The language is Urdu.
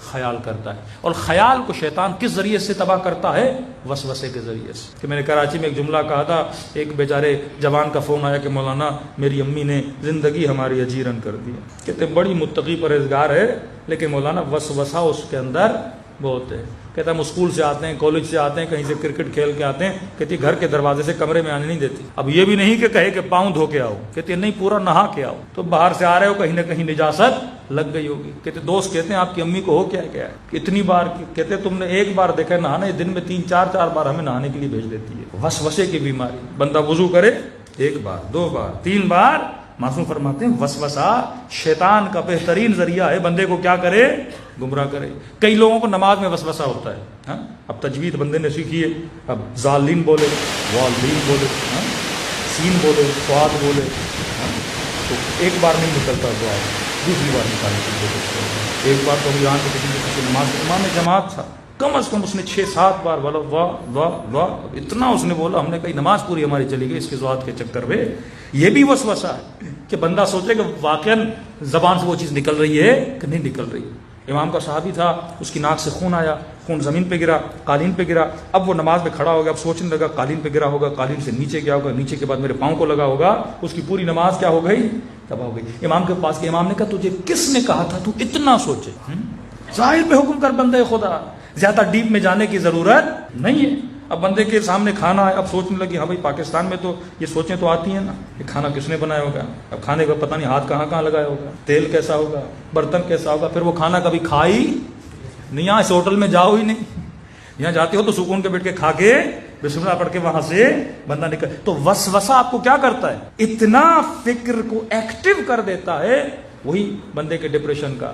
خیال کرتا ہے. اور خیال کو شیطان کس ذریعے سے تباہ کرتا ہے؟ وسوسے کے ذریعے سے. کہ میں نے کراچی میں ایک جملہ کہا تھا، ایک بیچارے جوان کا فون آیا کہ مولانا میری امی نے زندگی ہماری اجیرن کر دی. کہتے بڑی متقی پرہیزگار ہے لیکن مولانا وسوسہ اس کے اندر بہت ہے. کہتا ہم اسکول سے آتے ہیں، کالج سے آتے ہیں، کہیں سے کرکٹ کھیل کے آتے ہیں، کہتی گھر کے دروازے سے کمرے میں آنے نہیں دیتی. اب یہ بھی نہیں کہ کہے کہ پاؤں دھو کے آؤ، کہتی نہیں پورا نہا کے آؤ. تو باہر سے آ رہے ہو، کہیں نہ کہیں نجاست لگ گئی ہوگی. کہتے دوست کہتے ہیں آپ کی امی کو ہو کیا ہے اتنی بار؟ کہتے تم نے ایک بار دیکھا نہانا، دن میں 3-4 بار ہمیں نہانے کے لیے بھیج دیتی ہے. وسوسے کی بیماری. بندہ وضو کرے 1 بار 2 بار 3 بار، معصوم فرماتے ہیں وسوسہ شیطان کا بہترین ذریعہ ہے بندے کو کیا کرے؟ گمراہ کرے. کئی لوگوں کو نماز میں وسوسہ ہوتا ہے. اب تجوید بندے نے سیکھی ہے، اب ظالین بولے، والدین بولے، سین بولے، فؤاد بولے، تو ایک بار نہیں نکلتا دعا، دوسری بار نکالنے کی کوشش کرے. ایک بار تو یہاں کے کسی نماز امام جماعت تھا، کم از کم اس نے 6-7 بار بولا واہ واہ واہ، اتنا اس نے بولا. ہم نے کہی نماز پوری ہماری چلی گئی اس کے ذوات کے چکر میں. یہ بھی وسوسہ ہے کہ بندہ سوچے کہ واقعاً زبان سے وہ چیز نکل رہی ہے کہ نہیں نکل رہی. امام کا صحابی تھا، اس کی ناک سے خون آیا، خون زمین پہ گرا، قالین پہ گرا. اب وہ نماز میں کھڑا ہو گیا، اب سوچنے لگا قالین پہ گرا ہوگا، قالین سے نیچے گیا ہوگا، نیچے کے بعد میرے پاؤں کو لگا ہوگا. اس کی پوری نماز کیا ہو گئی؟ تباہ ہو گئی. امام کے پاس کے امام نے کہا تجھے کس نے کہا تھا تو اتنا سوچے؟ ظاہر پہ حکم کر بندے خدا، زیادہ ڈیپ میں جانے کی ضرورت نہیں ہے. اب بندے کے سامنے کھانا ہے، اب سوچنے لگی ہاں بھائی پاکستان میں تو یہ سوچیں تو آتی ہیں نا، یہ کھانا کس نے بنایا ہوگا؟ اب کھانے کا پتہ نہیں ہاتھ کہاں کہاں لگایا ہوگا، تیل کیسا ہوگا، برتن کیسا ہوگا. پھر وہ کھانا کبھی کھائی نہیں. یہاں اس ہوٹل میں جاؤ ہی نہیں، یہاں جاتے ہو تو سکون کے بیٹھ کے کھا کے بسم اللہ پڑھ کے وہاں سے بندہ نکل. تو وسوسہ آپ کو کیا کرتا ہے؟ اتنا فکر کو ایکٹیو کر دیتا ہے، وہی بندے کے ڈپریشن کا